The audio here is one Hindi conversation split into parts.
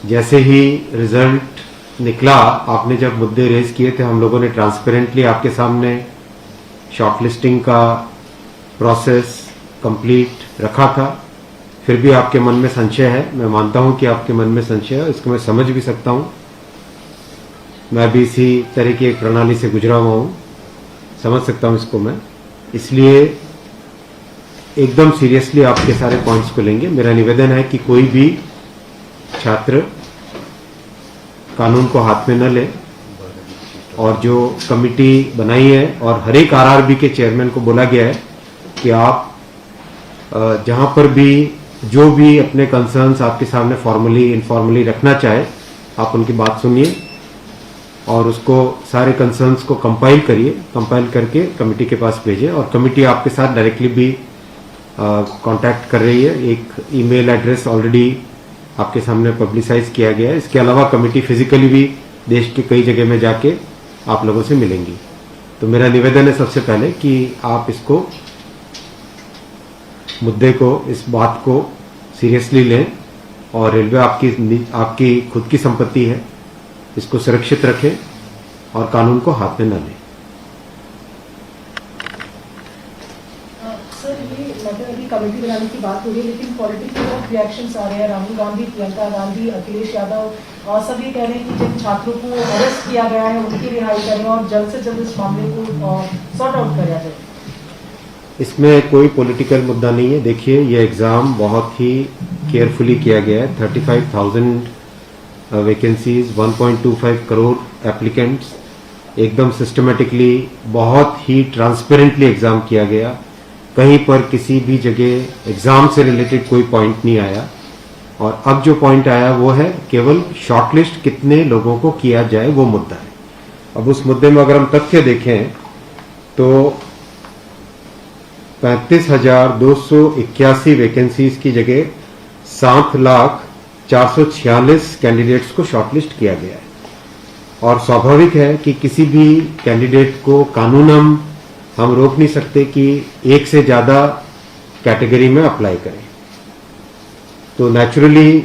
जैसे ही रिजल्ट निकला, आपने जब मुद्दे रेज किए थे, हम लोगों ने ट्रांसपेरेंटली आपके सामने शॉर्टलिस्टिंग का प्रोसेस कंप्लीट रखा था। फिर भी आपके मन में संशय है, मैं मानता हूं कि आपके मन में संशय है, इसको मैं समझ भी सकता हूं। मैं भी इसी तरह की एक प्रणाली से गुजरा हुआ हूं, समझ सकता हूं इसको मैं। इसलिए एकदम सीरियसली आपके सारे पॉइंट्स को लेंगे। मेरा निवेदन है कि कोई भी छात्र कानून को हाथ में न ले, और जो कमिटी बनाई है और हर एक आरआरबी के चेयरमैन को बोला गया है कि आप जहां पर भी जो भी अपने कंसर्न्स आपके सामने फॉर्मली इनफॉर्मली रखना चाहे, आप उनकी बात सुनिए और उसको सारे कंसर्न्स को कंपाइल करिए, कंपाइल करके कमेटी के पास भेजें। और कमेटी आपके साथ डायरेक्टली भी कांटेक्ट कर रही है। एक ईमेल एड्रेस ऑलरेडी आपके सामने पब्लिसाइज किया गया है। इसके अलावा कमेटी फिजिकली भी देश के कई जगह में जाके आप लोगों से मिलेंगी। तो मेरा निवेदन है सबसे पहले कि आप इसको मुद्दे को, इस बात को सीरियसली लें, और रेलवे आपकी खुद की संपत्ति है, इसको सुरक्षित रखें और कानून को हाथ में न लें। सर, ये मतलब अभी कमेटी बनाने की बात हो रही है, लेकिन पॉलिटिकल रिएक्शंस आ रहे हैं। राहुल गांधी, प्रियंका गांधी, अखिलेश यादव और सब ये कह रहे हैं कि जिन छात्रों को अरेस्ट किया गया है उनकी रिहाई करें और जल्द से जल्द इस मामले को सॉर्ट आउट किया जाए। इसमें कोई पॉलिटिकल मुद्दा नहीं है। देखिए, ये एग्जाम बहुत ही केयरफुली किया गया है। 35,000 वैकेंसीज, 1.25 करोड़ एप्लीकेंट्स, एकदम सिस्टमेटिकली, बहुत ही ट्रांसपेरेंटली एग्जाम किया गया। कहीं पर किसी भी जगह एग्जाम से रिलेटेड कोई पॉइंट नहीं आया। और अब जो पॉइंट आया वो है केवल शॉर्टलिस्ट कितने लोगों को किया जाए, वो मुद्दा है। अब उस मुद्दे में अगर हम तथ्य देखें तो 35,281 वैकेंसीज की जगह 7,04,46 कैंडिडेट्स को शॉर्टलिस्ट किया गया है। और स्वाभाविक है कि किसी भी कैंडिडेट को कानूनन हम रोक नहीं सकते कि एक से ज्यादा कैटेगरी में अप्लाई करें। तो नेचुरली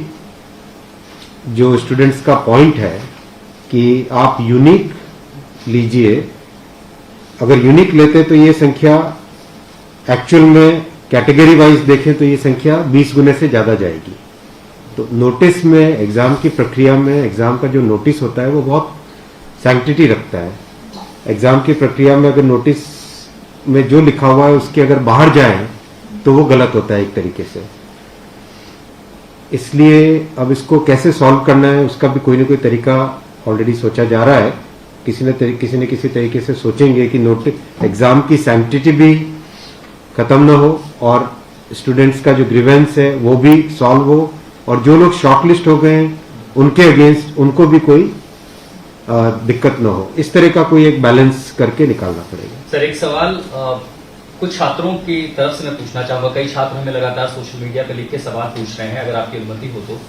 जो स्टूडेंट्स का पॉइंट है कि आप यूनिक लीजिए, अगर यूनिक लेते तो ये संख्या एक्चुअल में कैटेगरी वाइज देखें तो ये संख्या 20 गुने से ज्यादा जाएगी। तो नोटिस में, एग्जाम की प्रक्रिया में, एग्जाम का जो नोटिस होता है वो बहुत सैंक्टिटी रखता है। एग्जाम की प्रक्रिया में अगर नोटिस में जो लिखा हुआ है उसके अगर बाहर जाए तो वो गलत होता है एक तरीके से। इसलिए अब इसको कैसे सॉल्व करना है उसका भी कोई ना कोई तरीका ऑलरेडी सोचा जा रहा है। किसी न किसी तरीके से सोचेंगे कि नोटिस, एग्जाम की सैंक्टिटी भी खत्म न हो और स्टूडेंट्स का जो ग्रीवेंस है वो भी सॉल्व हो, और जो लोग शॉर्टलिस्ट हो गए हैं उनके अगेंस्ट उनको भी कोई दिक्कत न हो। इस तरह का कोई एक बैलेंस करके निकालना पड़ेगा। सर, एक सवाल कुछ छात्रों की तरफ से मैं पूछना चाहूंगा। कई छात्र हमें लगातार सोशल मीडिया पर लिख के सवाल पूछ रहे हैं, अगर आपकी अनुमति हो तो।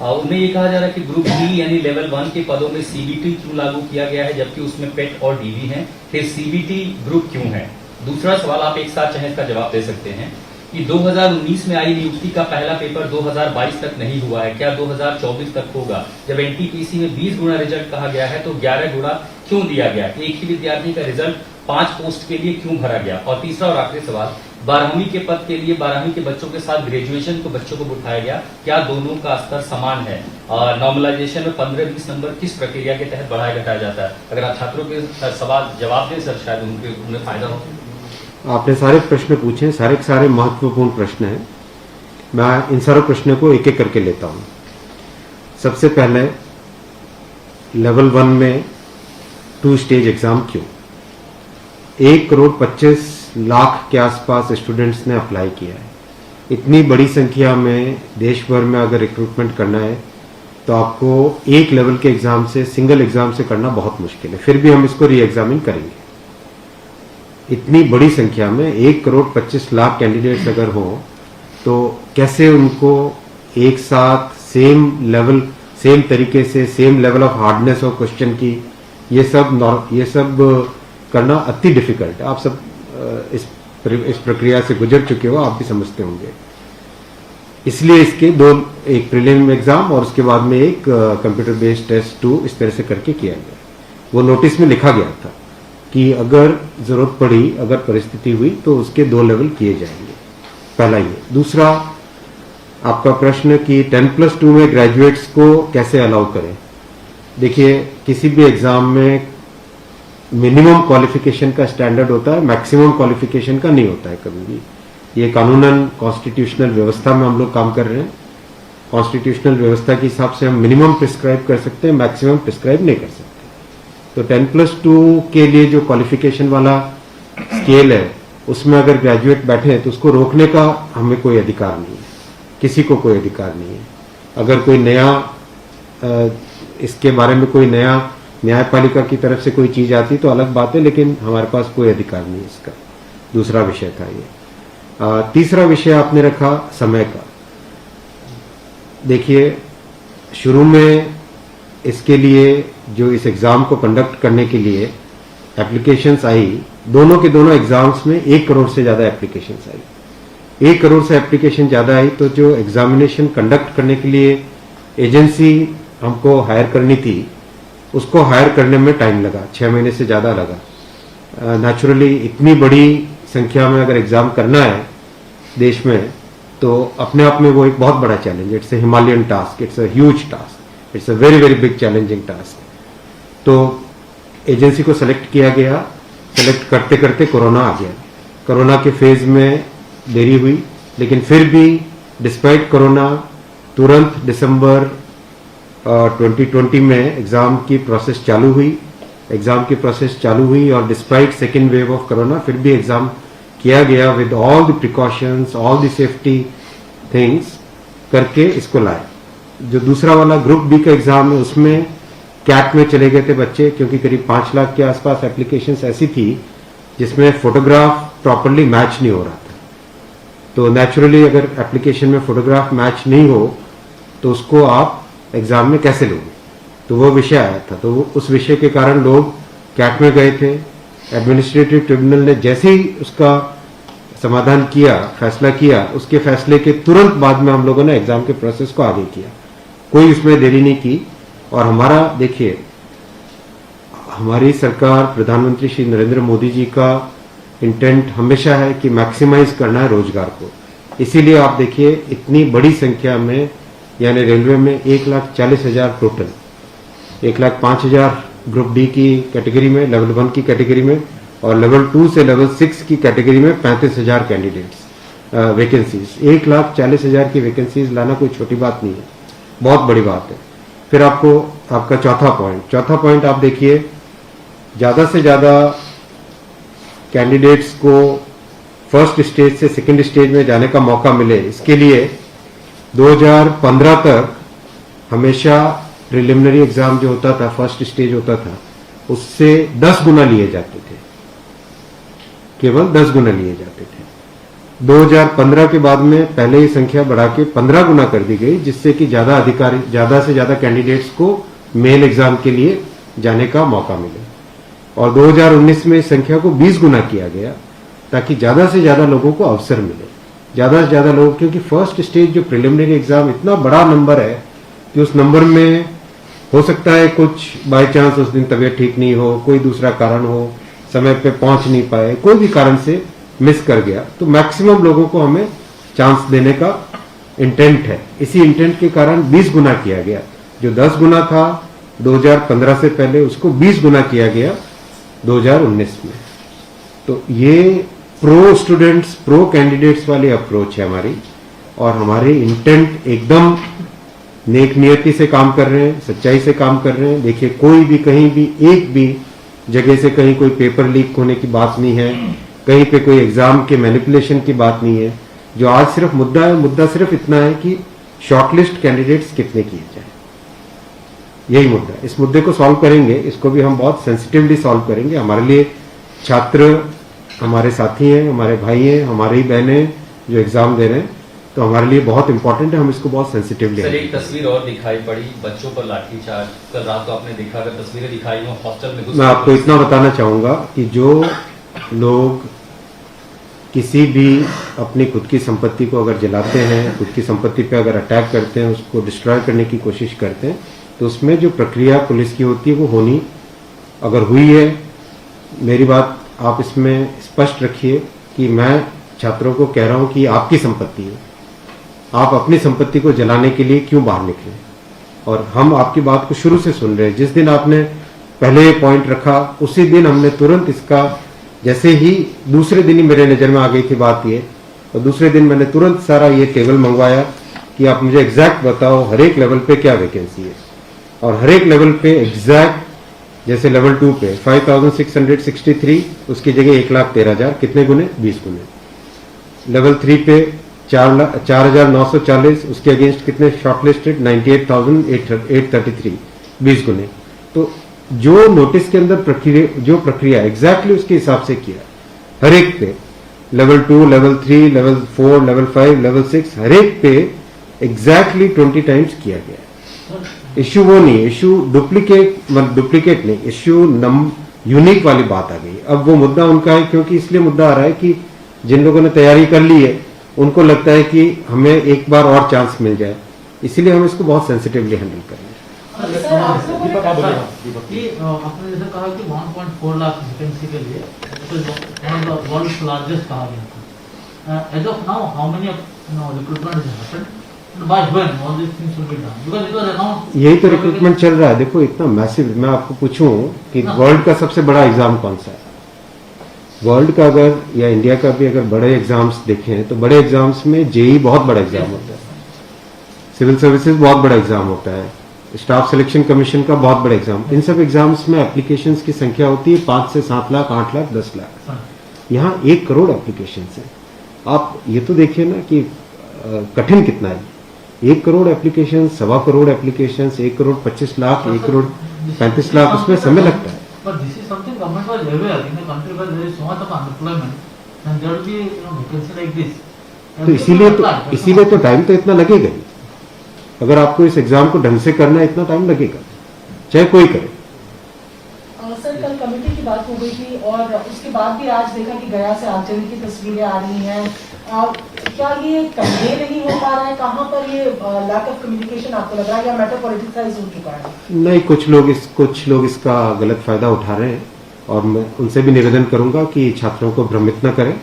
उनमें ये कहा जा रहा है कि ग्रुप डी यानी लेवल 1 के पदों में सीबीटी क्यों लागू किया गया है, जबकि उसमें पेट और डीवी है। फिर सीबीटी ग्रुप क्यों है? दूसरा सवाल, आप एक साथ चाहे इसका जवाब दे सकते हैं, कि 2019 में आई नियुक्ति का पहला पेपर 2022 तक नहीं हुआ है, क्या 2024 तक होगा? जब एनटीपीसी में 20 गुना रिजल्ट कहा गया है तो 11 गुना क्यों दिया गया? एक ही विद्यार्थी का रिजल्ट 5 पोस्ट के लिए क्यों भरा गया? और तीसरा और आखिरी सवाल, 12वीं के पद के लिए 12वीं के बच्चों के साथ ग्रेजुएशन के बच्चों को बिठाया गया, क्या दोनों का स्तर समान है? नॉर्मलाइजेशन में 15-20 नंबर किस प्रक्रिया के तहत बढ़ाया घटाया जाता है? अगर आप छात्रों के सवाल जवाब दें सर, शायद उन्हें फायदा हो। आपने सारे प्रश्न पूछे, सारे महत्वपूर्ण प्रश्न हैं। मैं इन सारे प्रश्नों को एक एक करके लेता हूं। सबसे पहले, लेवल 1 में 2 स्टेज एग्जाम क्यों? 1,25,00,000 के आसपास स्टूडेंट्स ने अप्लाई किया है। इतनी बड़ी संख्या में देश भर में अगर रिक्रूटमेंट करना है तो आपको एक लेवल के एग्जाम से, सिंगल एग्जाम से करना बहुत मुश्किल है। फिर भी हम इसको री एग्जामिन करेंगे। इतनी बड़ी संख्या में 1,25,00,000 कैंडिडेट्स अगर हो तो कैसे उनको एक साथ सेम तरीके से, same level of hardness of question की, ये सब करना अति डिफिकल्ट है। आप सब इस प्रक्रिया से गुजर चुके हो, आप भी समझते होंगे। इसलिए इसके दो, एक प्रीलिम एग्जाम और उसके बाद में एक कंप्यूटर बेस्ड टेस्ट 2 इस तरह से करके किया गया। वो नोटिस में लिखा गया था कि अगर जरूरत पड़ी, अगर परिस्थिति हुई तो उसके 2 लेवल किए जाएंगे। पहला ये। दूसरा आपका प्रश्न कि 10+2 में ग्रेजुएट्स को कैसे अलाउ करें। देखिए, किसी भी एग्जाम में मिनिमम क्वालिफिकेशन का स्टैंडर्ड होता है, मैक्सिमम क्वालिफिकेशन का नहीं होता है कभी भी। ये कानूनन कॉन्स्टिट्यूशनल व्यवस्था में हम लोग काम कर रहे हैं। कॉन्स्टिट्यूशनल व्यवस्था के हिसाब से हम मिनिमम प्रिस्क्राइब कर सकते हैं, मैक्सिमम प्रिस्क्राइब नहीं कर सकते। तो 10+2 के लिए जो क्वालिफिकेशन वाला स्केल है, उसमें अगर ग्रेजुएट बैठे हैं तो उसको रोकने का हमें कोई अधिकार नहीं है, किसी को कोई अधिकार नहीं है। अगर कोई नया इसके बारे में कोई नया न्यायपालिका की तरफ से कोई चीज आती तो अलग बात है, लेकिन हमारे पास कोई अधिकार नहीं है इसका। दूसरा विषय था ये। तीसरा विषय आपने रखा समय का। देखिए, शुरू में इसके लिए जो इस एग्जाम को कंडक्ट करने के लिए एप्लीकेशंस आई, दोनों के दोनों एग्जाम्स में 1 करोड़ से ज्यादा एप्लीकेशंस आई। 1 करोड़ से एप्लीकेशन ज्यादा आई तो जो एग्जामिनेशन कंडक्ट करने के लिए एजेंसी हमको हायर करनी थी, उसको हायर करने में टाइम लगा, 6 महीने से ज्यादा लगा। नेचुरली इतनी बड़ी संख्या में अगर एग्जाम करना है देश में तो अपने आप में वो एक बहुत बड़ा challenge. It's a Himalayan task, it's a huge task, it's a very very big challenging task. तो एजेंसी को सेलेक्ट किया गया, सेलेक्ट करते करते कोरोना आ गया। कोरोना के फेज में देरी हुई, लेकिन फिर भी डिस्पाइट कोरोना तुरंत दिसंबर 2020 में एग्जाम की प्रोसेस चालू हुई। एग्जाम की प्रोसेस चालू हुई और despite second wave of corona फिर भी एग्जाम किया गया with all the precautions, all the safety things करके इसको लाए। जो दूसरा वाला ग्रुप बी का एग्जाम है उसमें कैट में चले गए थे बच्चे, क्योंकि करीब 5 लाख के आसपास एप्लीकेशंस ऐसी थी जिसमें फोटोग्राफ प्रॉपरली मैच नहीं हो रहा था। तो नेचुरली अगर एप्लीकेशन में फोटोग्राफ मैच नहीं हो तो उसको आप एग्जाम में कैसे लोगे, तो वो विषय आया था। तो उस विषय के कारण लोग कैट में गए थे। एडमिनिस्ट्रेटिव ट्रिब्यूनल ने जैसे ही उसका समाधान किया, फैसला किया, उसके फैसले के तुरंत बाद में हम लोगों ने एग्जाम के प्रोसेस को आगे किया, कोई उसमें देरी नहीं की। और हमारा देखिए, हमारी सरकार, प्रधानमंत्री श्री नरेंद्र मोदी जी का इंटेंट हमेशा है कि मैक्सिमाइज करना है रोजगार को। इसीलिए आप देखिए इतनी बड़ी संख्या में, यानी रेलवे में 1,40,000 टोटल, 1,05,000 ग्रुप डी की कैटेगरी में, लेवल 1 की कैटेगरी में, और लेवल 2 से लेवल 6 की कैटेगरी में 35,000 कैंडिडेट्स वैकेंसीज। 1,40,000 की वैकेंसीज लाना कोई छोटी बात नहीं है, बहुत बड़ी बात है। फिर आपको आपका चौथा पॉइंट आप देखिए, ज्यादा से ज्यादा कैंडिडेट्स को फर्स्ट स्टेज से सेकंड स्टेज में जाने का मौका मिले, इसके लिए 2015 तक हमेशा प्रिलिमिनरी एग्जाम जो होता था, फर्स्ट स्टेज होता था, उससे 10 गुना लिए जाते थे, केवल 10 गुना लिए जाते थे। 2015 के बाद में पहले ही संख्या बढ़ा के 15 गुना कर दी गई, जिससे कि ज्यादा से ज्यादा कैंडिडेट्स को मेन एग्जाम के लिए जाने का मौका मिले। और 2019 में इस संख्या को 20 गुना किया गया, ताकि ज्यादा से ज्यादा लोगों को अवसर मिले, ज्यादा से ज्यादा लोग, क्योंकि फर्स्ट स्टेज जो प्रिलिमिनरी एग्जाम इतना बड़ा नंबर है कि उस नंबर में हो सकता है कुछ बाय चांस उस दिन तबीयत ठीक नहीं हो, कोई दूसरा कारण हो, समय पे पहुंच नहीं पाए, कोई भी कारण से मिस कर गया, तो मैक्सिमम लोगों को हमें चांस देने का इंटेंट है। इसी इंटेंट के कारण 20 गुना किया गया। जो 10 गुना था 2015 से पहले, उसको 20 गुना किया गया 2019 में। तो ये प्रो स्टूडेंट्स, प्रो कैंडिडेट्स वाली अप्रोच है हमारी, और हमारे इंटेंट एकदम नेक नियति से काम कर रहे हैं, सच्चाई से काम कर रहे हैं। देखिए, कोई भी कहीं भी एक भी जगह से कहीं कोई पेपर लीक होने की बात नहीं है, कहीं पे कोई एग्जाम के मैनिपुलेशन की बात नहीं है। जो आज सिर्फ मुद्दा है, मुद्दा सिर्फ इतना है कि शॉर्टलिस्ट कैंडिडेट्स कितने किए जाए, यही मुद्दा है। इस मुद्दे को सॉल्व करेंगे, इसको भी हम बहुत सेंसिटिवली सॉल्व करेंगे। हमारे लिए छात्र हमारे साथी हैं, हमारे भाई हैं, हमारी ही बहनें जो एग्जाम दे रहे हैं, तो हमारे लिए बहुत इंपॉर्टेंट है, हम इसको बहुत सेंसिटिवली। सर, एक तस्वीर और दिखाई पड़ी, बच्चों पर लाठीचार्ज। कल रात को आपने देखा, अगर तस्वीरें दिखाई हो हॉस्टल में, मैं आपको इतना बताना चाहूंगा कि जो लोग किसी भी अपनी खुद की संपत्ति को अगर जलाते हैं, खुद की संपत्ति पे अगर अटैक करते हैं, उसको डिस्ट्रॉय करने की कोशिश करते हैं, तो उसमें जो प्रक्रिया पुलिस की होती है वो होनी अगर हुई है, मेरी बात आप इसमें स्पष्ट रखिए कि मैं छात्रों को कह रहा हूं कि आपकी संपत्ति है, आप अपनी संपत्ति को जलाने के लिए क्यों बाहर निकले। और हम आपकी बात को शुरू से सुन रहे हैं। जिस दिन आपने पहले ये पॉइंट रखा उसी दिन हमने तुरंत इसका, जैसे ही दूसरे दिन ही मेरे नजर में आ गई थी बात ये, और दूसरे दिन मैंने तुरंत सारा ये टेबल मंगवाया कि आप मुझे एग्जैक्ट बताओ हर एक लेवल पे क्या वैकेंसी है, और हर एक लेवल पे एग्जैक्ट, जैसे लेवल 2 पे 5663, उसकी जगह 1,13,000, कितने गुने? 20 गुने। लेवल 3 पे 4,940, उसके अगेंस्ट कितने शॉर्टलिस्टेड? 98,833, 20 गुने। तो जो नोटिस के अंदर प्रक्रिया एग्जैक्टली उसके हिसाब से किया, हर एक पे level 2, level 3, level 4, level 5, level 6, हर एक पे एग्जैक्टली 20 टाइम्स किया गया। इश्यू वो नहीं, इश्यू डुप्लीकेट नहीं, इश्यू यूनिक वाली बात आ गई। अब वो मुद्दा उनका है, क्योंकि इसलिए मुद्दा आ रहा है कि जिन लोगों ने तैयारी कर ली है उनको लगता है कि हमें एक बार और चांस मिल जाए, इसीलिए हम इसको बहुत सेंसिटिवली हैंडल कर रहे हैं। दीपक आप बोलिए। कि आपने जैसे कहा कि 1.4 लाख वैकेंसी के लिए वर्ल्ड लार्जेस्ट कहा गया था। As of now how many recruitment has happened, by when all this things will be done, because it was announced. यही तो रिक्रूटमेंट चल रहा है। देखो इतना मैसिव, मैं आपको पूछूं कि वर्ल्ड का सबसे बड़ा एग्जाम कौन सा है? वर्ल्ड का अगर या इंडिया का भी अगर बड़े एग्जाम्स देखें तो बड़े एग्जाम्स में जेई बहुत बड़ा एग्जाम होता है, सिविल सर्विसेज बहुत बड़ा एग्जाम होता है, स्टाफ सिलेक्शन कमीशन का बहुत बड़ा एग्जाम। इन सब एग्जाम्स में एप्लीकेशंस की संख्या होती है 5 से 7 लाख, 8 लाख, 10 लाख। यहाँ 1 करोड़ एप्लीकेशंस है। आप ये तो देखिए ना कि कठिन कितना है। 1 करोड़ एप्लीकेशन, 1.25 करोड़ एप्लीकेशन, 1 करोड़ 25 लाख, 1 करोड़ 35 लाख, उसमें समय लगता है। But this is something government was aware in a country where there is so much of unemployment and there will be vacancy like this. तो इसीलिए तो टाइम तो इतना लगेगा ही। अगर आपको इस एग्जाम को ढंग से करना है इतना टाइम लगेगा, चाहे कोई करे। सर कल कमेटी की बात हो गई थी और उसके बाद भी आज देखा कि गया से आचरण की तस्वीरें आ रही हैं। क्या ये कन्वे नहीं हो पा रहा है? कहाँ पर ये लैक ऑफ कम्युनिकेशन आपको लग रहा है, या मैटर पॉलिटिसाइज हो चुका है? नहीं, कुछ लोग इसका गलत फायदा उठा रहे हैं, और मैं उनसे भी निवेदन करूंगा कि छात्रों को भ्रमित न करें,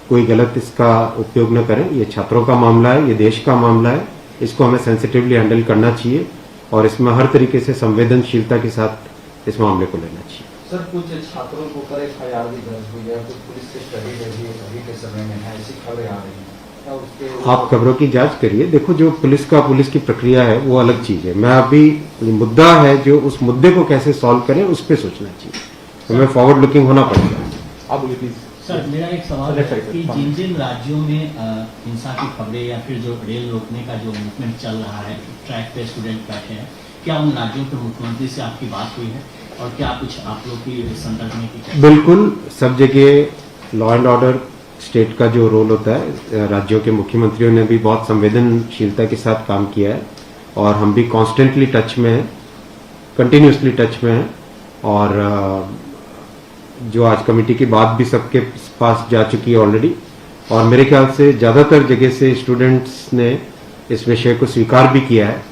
कोई गलत इसका उपयोग न करें। ये छात्रों का मामला है, ये देश का मामला है, इसको हमें सेंसिटिवली हैंडल करना चाहिए और इसमें हर तरीके से संवेदनशीलता के साथ इस मामले को लेना चाहिए। सर कुछ छात्रों को ऊपर FIR भी दर्ज हुई है, कुछ पुलिस से स्टडी भी अभी के समय में है, ऐसी खबरें आ रही हैं। आप खबरों की जांच करिए। देखो जो पुलिस की प्रक्रिया है वो अलग चीज है। मैं अभी मुद्दा है जो उस मुद्दे को कैसे सॉल्व करें उस पर सोचना चाहिए, हमें फॉरवर्ड लुकिंग होना पड़ेगा। आप बोलिए प्लीज। सर मेरा एक सवाल है कि जिन जिन राज्यों में हिंसा की खबरें या फिर जो रेल रोकने का जो मूवमेंट चल रहा है, ट्रैक पे स्टूडेंट बैठे हैं, क्या उन राज्यों के मुख्यमंत्री से आपकी बात हुई है और क्या कुछ आप लोग की संदर्भ में की? बिल्कुल, सब जगह लॉ एंड ऑर्डर स्टेट का जो रोल होता है, राज्यों के मुख्यमंत्रियों ने भी बहुत संवेदनशीलता के साथ काम किया है और हम भी कॉन्स्टेंटली टच में हैं, कंटिन्यूसली टच में हैं। और जो आज कमेटी की बात भी सबके पास जा चुकी है ऑलरेडी, और मेरे ख्याल से ज़्यादातर जगह से स्टूडेंट्स ने इस विषय को स्वीकार भी किया है।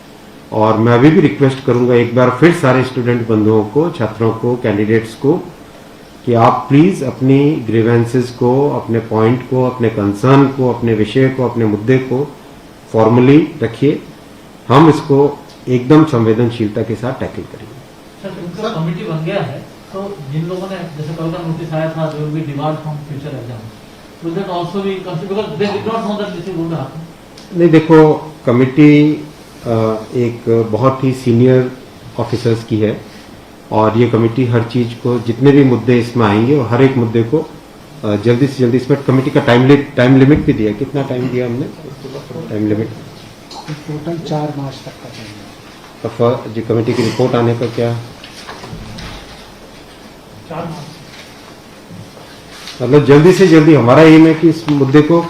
और मैं अभी भी रिक्वेस्ट करूंगा एक बार फिर सारे स्टूडेंट बंधुओं को, छात्रों को, कैंडिडेट्स को कि आप प्लीज अपनी ग्रीवेंसेस को, अपने पॉइंट को, अपने कंसर्न को, अपने विषय को, अपने मुद्दे को फॉर्मली रखिए। हम इसको एकदम संवेदनशीलता के साथ टैकल करेंगे। सर इनका कमेटी बन गया है, तो जिन लोगों ने जैसे कल का नोटिस आया था they will be debarred from future exam, will that also be considered because they did not know that this is going to happen? नहीं, देखो कमेटी एक बहुत ही सीनियर ऑफिसर्स की है और ये कमेटी हर चीज को, जितने भी मुद्दे इसमें आएंगे और हर एक मुद्दे को जल्दी से जल्दी, इसमें कमेटी का टाइम लिमिट भी दिया। कितना टाइम दिया हमने? टाइम लिमिट टोटल 4 मार्च तक का चाहिए। जो कमेटी की रिपोर्ट आने का क्या 4 मार्च, मतलब जल्दी से जल्दी हमारा एम है कि इस मुद्दे को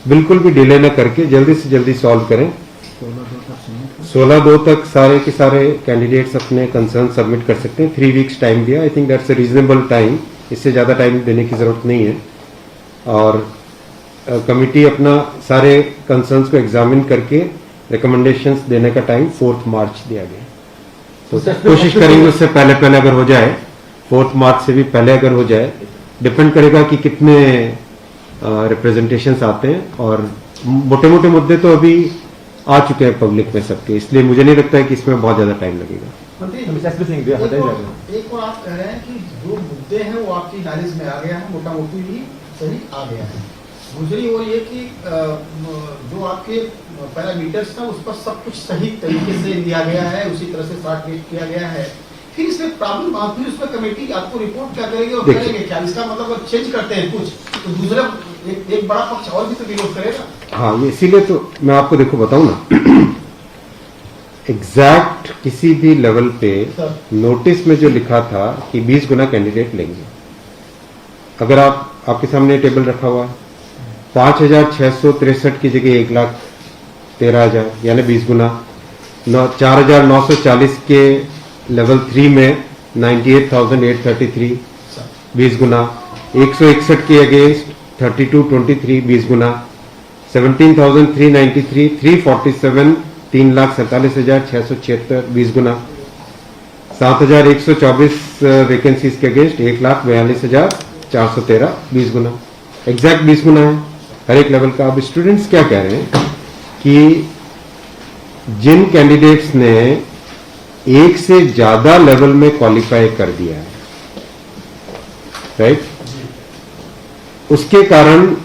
बिल्कुल भी डिले न करके जल्दी से जल्दी सॉल्व करें। 16/2 तक सारे के सारे कैंडिडेट्स अपने कंसर्न सबमिट कर सकते हैं। 3 वीक्स टाइम दिया, I think that's a reasonable time, इससे ज़्यादा टाइम देने की ज़रूरत नहीं है। और कमिटी अपना सारे कंसर्न्स को एग्जामिन करके रिकमेंडेशंस देने का टाइम 4 मार्च दिया गया। तो कोशिश करेंगे उससे पहले अगर हो जाए, 4 मार्च से भी पहले अगर हो जाए। डिपेंड करेगा कि कितने रिप्रेजेंटेशंस आते हैं, और मोटे मोटे मुद्दे तो अभी आ चुके हैं पब्लिक में सबके, इसलिए मुझे नहीं लगता है कि इसमें बहुत ज्यादा टाइम लगेगा। एक और आप कह रहे हैं कि जो मुद्दे हैं वो आपकी नॉलेज में आ गया है, मोटा मोटी भी सही आ गया है। दूसरी ओर ये कि जो आपके पैरामीटर्स था उस पर सब कुछ सही तरीके से लिया गया है, उसी तरह से शॉर्ट लिस्ट किया गया है। फिर इसमें प्रॉब्लम आती है, उसमें कमेटी आपको रिपोर्ट क्या करेगी और करेंगे क्या? इसका मतलब अब चेंज करते हैं कुछ तो दूसरा एक बड़ा पक्ष और भी तो विरोध करेगा। हाँ, ये इसीलिए तो मैं आपको देखो बताऊं ना, एग्जैक्ट किसी भी लेवल पे नोटिस में जो लिखा था कि 20 गुना कैंडिडेट लेंगे, अगर आपके सामने टेबल रखा हुआ है, 5,663 की जगह 1,13,000 यानी 20 गुना, 4,940 के लेवल 3 में 98,833 20 गुना, 161 के अगेंस्ट 3223 20 गुना, 17,393 347 3,47,676 20 गुना, 7,124 वैकेंसीज के अगेंस्ट 1,42,413 20 गुना, एग्जैक्ट 20 गुना है हर एक लेवल का। अब स्टूडेंट्स क्या कह रहे हैं कि जिन कैंडिडेट्स ने एक से ज्यादा लेवल में क्वालिफाई कर दिया है, राइट, उसके कारण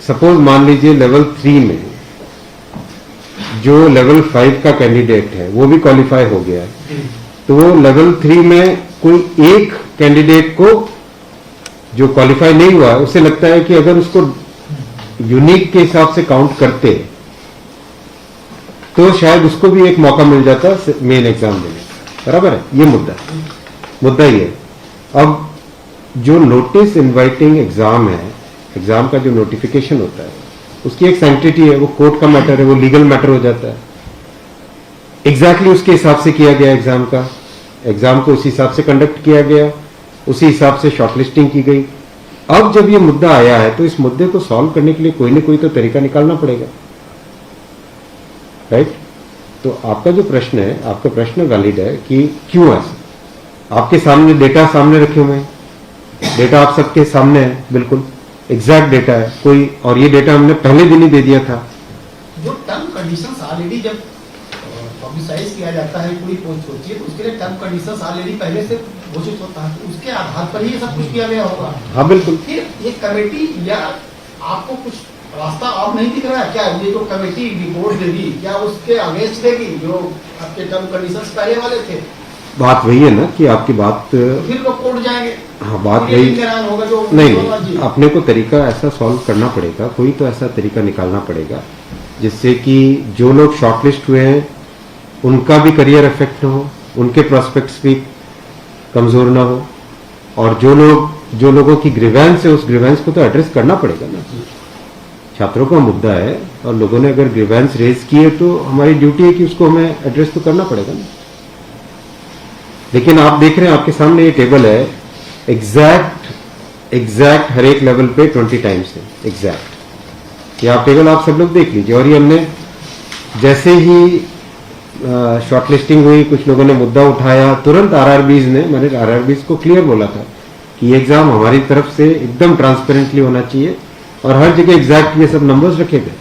सपोज मान लीजिए लेवल 3 में जो लेवल 5 का कैंडिडेट है वो भी क्वालिफाई हो गया है, तो वो लेवल 3 में कोई एक कैंडिडेट को जो क्वालिफाई नहीं हुआ है उसे लगता है कि अगर उसको यूनिक के हिसाब से काउंट करते तो शायद उसको भी एक मौका मिल जाता मेन एग्जाम देने का। बराबर है, ये मुद्दा ही है। अब जो नोटिस इनवाइटिंग एग्जाम है, एग्जाम का जो नोटिफिकेशन होता है उसकी एक सैंक्टिटी है, वो कोर्ट का मैटर है, वो लीगल मैटर हो जाता है। एग्जैक्टली उसके हिसाब से किया गया एग्जाम को उसी हिसाब से कंडक्ट किया गया, उसी हिसाब से शॉर्टलिस्टिंग की गई। अब जब ये मुद्दा आया है तो इस मुद्दे को सॉल्व करने के लिए कोई ना कोई तो तरीका निकालना पड़ेगा, राइट। तो आपका जो प्रश्न है, आपका प्रश्न वैलिड है कि क्यों ऐसा। आपके सामने डेटा सामने रखे हुए हैं, डेटा आप सबके सामने है, बिल्कुल एग्जैक्ट डेटा है कोई, और ये डेटा हमने पहले दिन ही दे दिया था। जो टर्म कंडीशंस ऑलरेडी जब पब्लिसाइज किया जाता है, पूरी पोस्ट होती है, तो उसके लिए टर्म कंडीशंस ऑलरेडी पहले से घोषित होता है, तो उसके आधार पर ही ये सब कुछ किया गया होगा। हाँ बिल्कुल। फिर ये कमेटी या आपको कुछ रास्ता आप नहीं दिख रहा है क्या? ये जो कमेटी रिपोर्ट देगी क्या उसके अगेंस्ट देगी जो आपके टर्म कंडीशंस पहले वाले थे? बात वही है ना कि आपकी बात, फिर लोग कोर्ट जाएंगे। हाँ बात वही होगा जो नहीं, अपने को तरीका ऐसा सॉल्व करना पड़ेगा, कोई तो ऐसा तरीका निकालना पड़ेगा जिससे कि जो लोग शॉर्टलिस्ट हुए हैं उनका भी करियर इफेक्ट न हो, उनके प्रोस्पेक्ट्स भी कमजोर ना हो, और जो लोगों की ग्रीवेंस है उस ग्रीवेंस को तो एड्रेस करना पड़ेगा ना। छात्रों का मुद्दा है और लोगों ने अगर ग्रीवेंस रेज की है तो हमारी ड्यूटी है कि उसको हमें एड्रेस तो करना पड़ेगा ना। लेकिन आप देख रहे हैं आपके सामने ये टेबल है, एग्जैक्ट हर एक लेवल पे 20 टाइम्स है एग्जैक्ट। ये आप टेबल आप सब लोग देख लीजिए। और ये हमने जैसे ही शॉर्टलिस्टिंग हुई, कुछ लोगों ने मुद्दा उठाया, तुरंत मैंने आरआरबीज को क्लियर बोला था कि ये एग्जाम हमारी तरफ से एकदम ट्रांसपेरेंटली होना चाहिए और हर जगह एग्जैक्ट ये सब नंबर्स रखे गए।